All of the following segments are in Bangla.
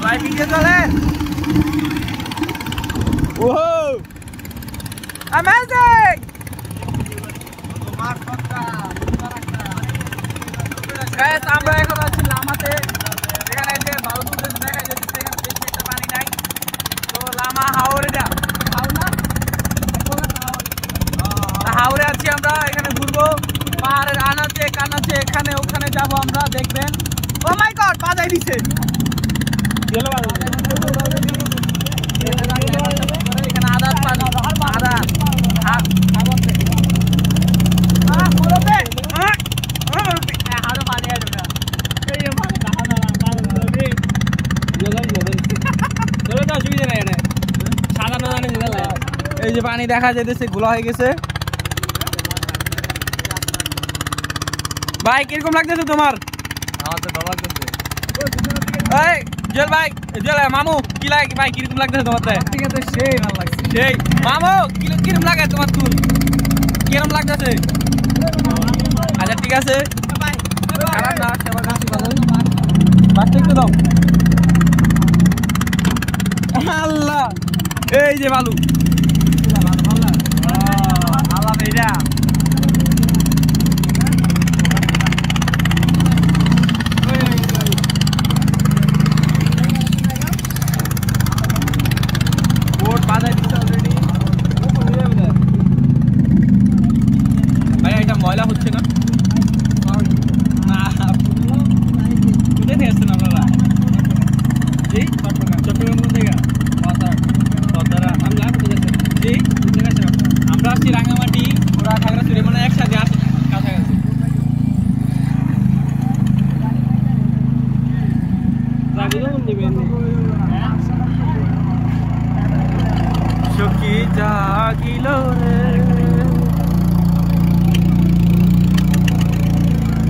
ভাই ভিডিও চলে। ওহো অ্যামেজিং। গাইস আমরা এখন আছি লামাতে। এখানে যে বালু দেখা যাচ্ছে এখানে বেশি একটা পানি নাই। তো লামা হাওরেটা হাওরে আছি আমরা। এখানে ঘুরবো পাহাড়ের আনাচে কানাচে এখানে ওখানে যাবো আমরা, দেখবেন। ও মাই গড বাজাই দিছে। এখানে আদার পানি আদার এই যে পানি দেখা যাইতেছে ঘোলা হয়ে গেছে। ভাই কিরকম লাগতেছে তোমার? আমার তো ভালো লাগতেছে। এই জল ভাই জল মামু কি লাগে ভাই কিরকম লাগতেছে তোমার? ঠিক আছে সেই ভালো লাগছে। সেই মামু কিরকম লাগে তোমার? তুল কিরকম লাগতেছে? আচ্ছা ঠিক আছে খারাপ না, সবার কাছে ভালো। বাসটা একটু দাও। আল্লাহ এই যে বালু আল্লাহ এইটা বোট বাজাই দিচ্ছে অলরেডি। ভাই এটা ময়লা হচ্ছে না? না কোথায় থেকে আসছেন আপনারা? এই চট্টগ্রাম কোন জায়গা? আমরা আসছি রাঙামাটি, ওরা খাগড়াছড়ি, মানে একসাথে আসি কাছাকাছি। সখী জাগিল রে।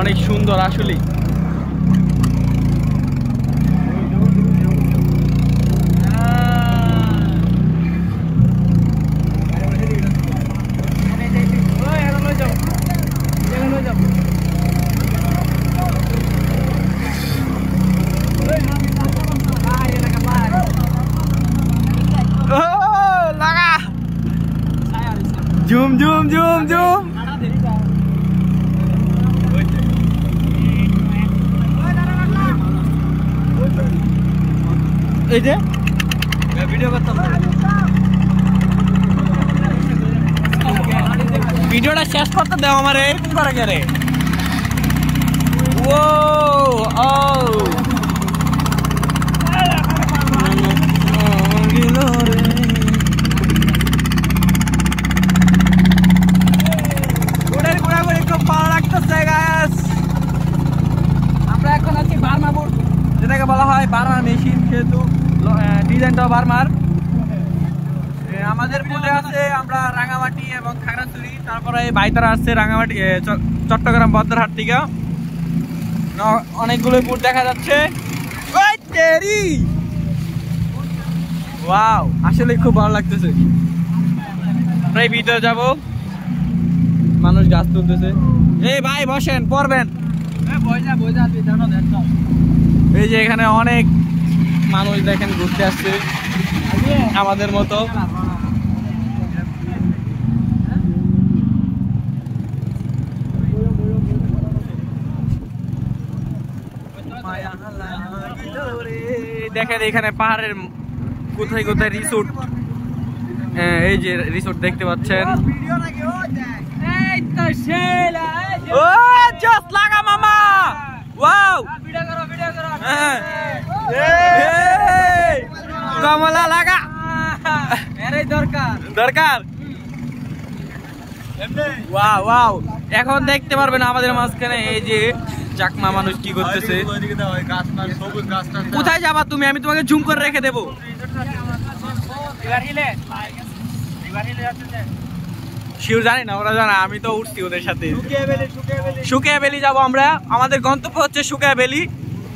অনেক সুন্দর আসলে। জুম জুম জুম জুম এই যে ভিডিও করতাম। ভিডিওটা শেষ করতে দাও আমার। এরকম করে গেলে ও ও আমরা এখন আছি বার্মাপুর, যেটাকে বলা হয় বার্মার মেশিন, সেহেতু ডিজাইনটাও বার্মার। আমাদের বোটে আছে আমরা রাঙামাটি এবং খাগড়াছড়ি, তারপরে বাইতারা আসছে রাঙামাটি চট্টগ্রাম বদ্রহাট থেকে। অনেকগুলো বোট দেখা যাচ্ছে। ওয়াও আসলে খুব ভালো লাগতেছে। প্রায় ভিতরে যাব, মানুষ গাছ তুলতেছে। এই ভাই বসেন পড়বেন। এই যে এখানে অনেক মানুষ দেখেন ঘুরতে আসছে আমাদের মতো। দেখেন এখানে পাহাড়ের কোথায় কোথায় রিসোর্ট। এই যে রিসোর্ট দেখতে পাচ্ছেন। ও জস লাগা মামা, ওয়াও কমলা লাগা দরকার। ওয়াও ওয়াও এখন দেখতে পারবেন আমাদের মাঝখানে এই যে চাকমা মানুষ কি করতেছে। কোথায় যাবা তুমি? আমি তোমাকে জুম করে রেখে দেবো। শিওর জানি না, ওরা জানা, আমি তো উঠছি ওদের সাথে। শুকিয়া ভ্যালি যাবো আমরা। আমাদের গন্তব্য হচ্ছে শুকিয়া ভ্যালি।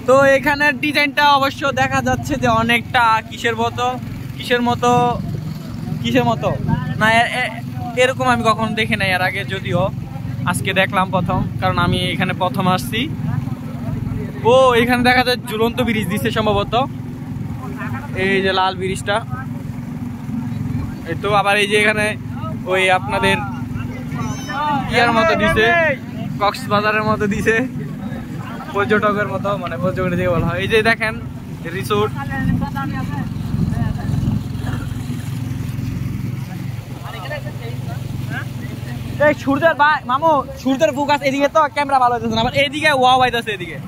তো এখানের ডিজাইনটা অবশ্য দেখা যাচ্ছে যে অনেকটা কিসের মতো না, এরকম আমি কখনো দেখি নাই এর আগে, যদিও আজকে দেখলাম প্রথম, কারণ আমি এখানে প্রথম আসছি। ও এখানে দেখা যায় ঝুলন্ত ব্রিজ দিচ্ছে সম্ভবত, এই যে লাল ব্রিজটা। এই তো আবার এই যে এখানে ওই আপনাদের ইয়ার মতো দিছে, কক্সবাজারের মতো দিছে, পর্যটকের মতো, মানে পর্যটকের দিকে বলা হয়। এই যে দেখেন রিসোর্ট, এই সূর্যের ভাই মামু সূর্যের ফোকাস এদিকে তো ক্যামেরা ভালো হইতেছে না, আবার এদিকে ওয়াও আইতাছে এদিকে।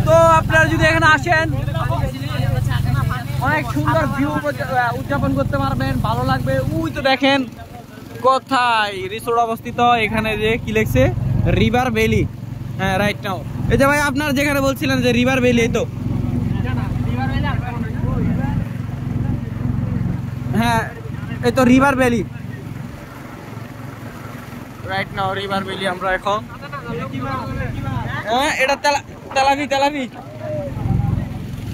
তো আপনারা যদি এখানে আসেন অনেক সুন্দর ভিউ উদযাপন করতে পারবেন, ভালো লাগবে। ওই তো দেখেন কোথায় রিসোর্ট অবস্থিত, এখানে যে কি লিখছে রিভার ভ্যালি। হ্যাঁ রাইট নাও। এই যে ভাই আপনার যেখানে বলছিলেন যে রিভার ভ্যালি, এই তো হ্যাঁ এই তো river valley, right now river valley. আমরা এখন হ্যাঁ এটা তেলাভি।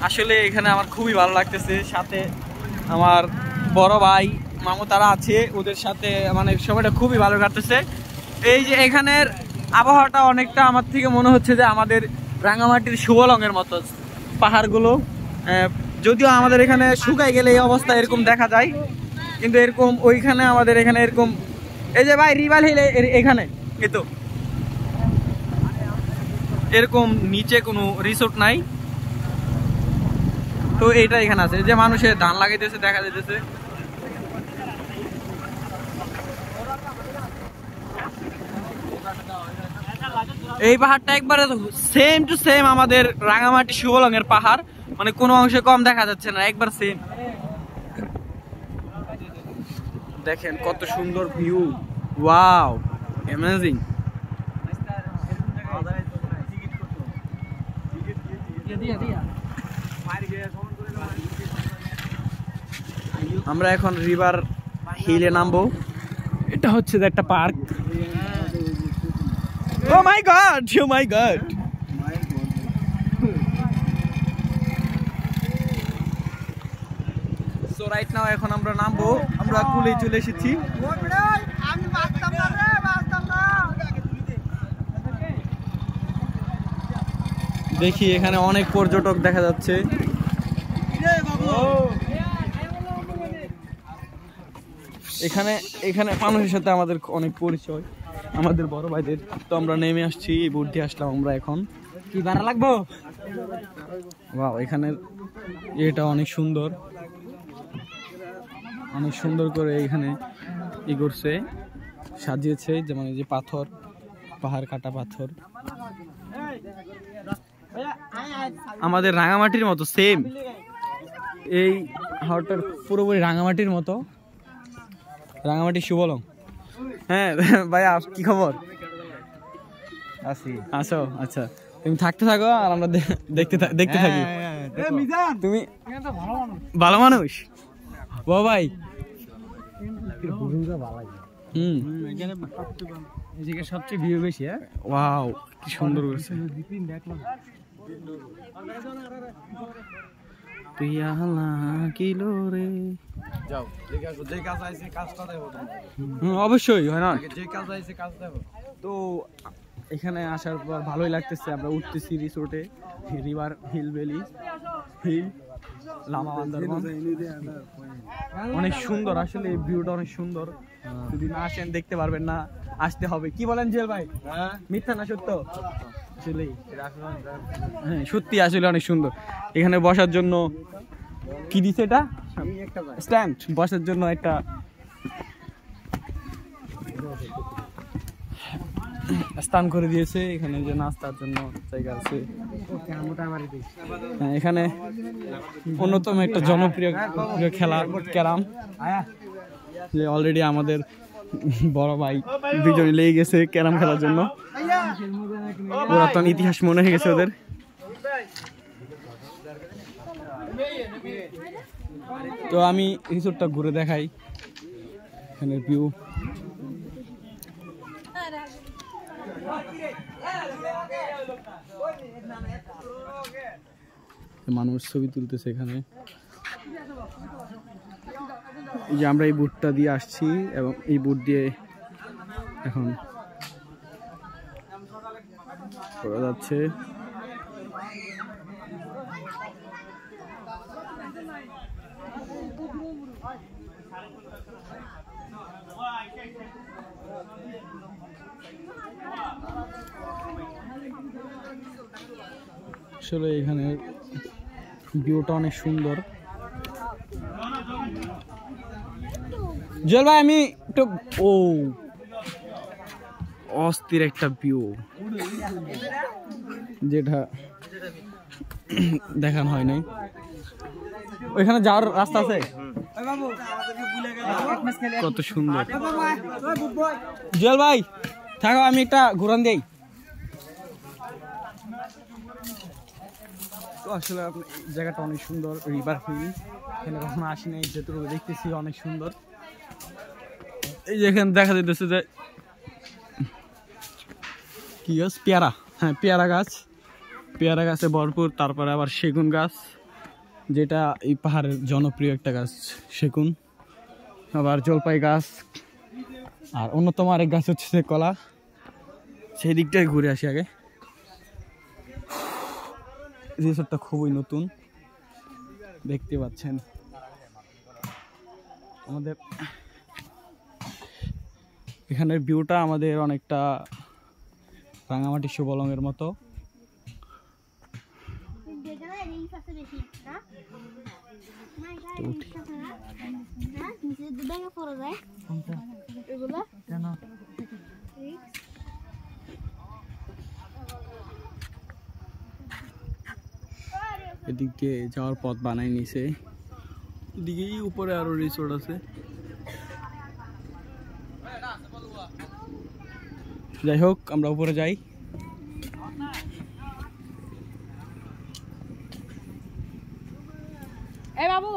আসলে এখানে আমার খুবই ভালো লাগতেছে, সাথে আমার বড় ভাই মামু তারা আছে, ওদের সাথে মানে সময়টা খুবই ভালো কাটতেছে। এই যে এখানের আবহাওয়াটা অনেকটা আমার থেকে মনে হচ্ছে যে আমাদের রাঙামাটির শুভলংয়ের মতো পাহাড়গুলো, যদিও আমাদের এখানে শুকাই গেলে এই অবস্থা এরকম দেখা যায়, কিন্তু এরকম ওইখানে আমাদের এখানে এরকম। এই যে ভাই রিভার হিল এখানে এই তো এরকম নিচে কোনো রিসোর্ট নাই, তো এইটা এখানে আছে। যে মানুষের ধান লাগাইতেছে দেখা যাইতেছে। এই পাহাড়টা একবারে সেম টু সেম আমাদের রাঙামাটি শুভলংয়ের পাহাড়, মানে কোনো অংশে কম দেখা যাচ্ছে না, একবার সেম। দেখেন কত সুন্দর ভিউ, ওয়াও অ্যামেজিং। আমরা এখন রিভার হিলে নামবো, এটা হচ্ছে একটা পার্ক। ও মাই গড, ও মাই গড। সো রাইট নাও এখন আমরা নামবো, আমরা কুলে চলে এসেছি। দেখি এখানে অনেক পর্যটক দেখা যাচ্ছে। এখানে মানুষের সাথে আমাদের অনেক পরিচয়, আমাদের বড় ভাইদের। তো আমরা নেমে আসছি, এই বোট দিয়ে আসলাম আমরা। এখন কি ভাড়া লাগবো? ওয়াও এখানে এটা অনেক সুন্দর, অনেক সুন্দর করে এখানে ই করছে, সাজিয়েছে, যেমন এই যে পাথর, পাহাড় কাটা পাথর, আমাদের রাঙামাটির মতো সেম। এই হাওড়টার পুরোপুরি রাঙামাটির মতো, রাঙামাটি শুভলং। হ্যাঁ ভাইয়া কি খবর? আসো, আচ্ছা তুমি থাকতে থাকো আর আমরা দেখতে থাকি। তুমি ভালো মানুষ ভাই। সবচেয়ে ভিউ বেশি। ওয়াও কি সুন্দর করেছে। অবশ্যই হয় না, তো এখানে আসার পর ভালোই লাগতেছে। আমরা উঠতেছি রিসোর্টে, river hill valley hill Lama Bandarban, অনেক সুন্দর। আসলে এই ভিউটা অনেক সুন্দর, যদি না আসেন দেখতে পারবেন না, আসতে হবে। কি বলেন জেল ভাই, মিথ্যা না সত্য? আসলে হ্যাঁ সত্যি, আসলে অনেক সুন্দর। এখানে বসার জন্য কি দিছে, এটা স্ট্যান্ড, বসার জন্য একটা স্থান করে দিয়েছে। এখানে যে নাস্তার জন্য জায়গা আছে। হ্যাঁ এখানে অন্যতম একটা জনপ্রিয় খেলা ক্যারাম, যে অলরেডি আমাদের বড় ভাই দুজনে লেগে গেছে ক্যারাম খেলার জন্য। পুরাতন ইতিহাস মনে হয়ে গেছে ওদের। তো আমি রিসোর্টটা ঘুরে দেখাই, এখানের ভিউ। মানুষ ছবি তুলতেছে এখানে। এই যে আমরা এই বুটটা দিয়ে আসছি, এবং এই বুট দিয়ে এখন করা যাচ্ছে। আসলে এখানে ভিউটা অনেক সুন্দর। জল ভাই আমি একটু অস্থির একটা ভিউ, যেটা দেখানো হয় নাই। ওইখানে যাওয়ার রাস্তা আছে, কত সুন্দর। জল ভাই থাকো, আমি একটা ঘুরান দেই। তো আসলে জায়গাটা অনেক সুন্দর, রিভার হিল, এখানে কখনো আসি নাই, যেটুকু দেখতেছি অনেক সুন্দর। এই যে এখানে দেখা যাইতেছে যে কি গাছ, পেয়ারা, হ্যাঁ পেয়ারা গাছ, পেয়ারা গাছে ভরপুর। তারপরে আবার সেগুন গাছ, যেটা এই পাহাড়ের জনপ্রিয় একটা গাছ সেগুন। আবার জলপাই গাছ, আর অন্যতম আরেক গাছ হচ্ছে কলা। সেই দিকটাই ঘুরে আসি আগে। রিসোর্টটা খুবই নতুন, দেখতে পাচ্ছেন। আমাদের এখানের ভিউটা আমাদের অনেকটা রাঙামাটি সুবলংয়ের মতো। এদিক দিয়ে যাওয়ার পথ বানাই নিছে, এদিকেই উপরে আরো রিসোর্ট আছে। যাই হোক আমরা উপরে যাই। এই বাবু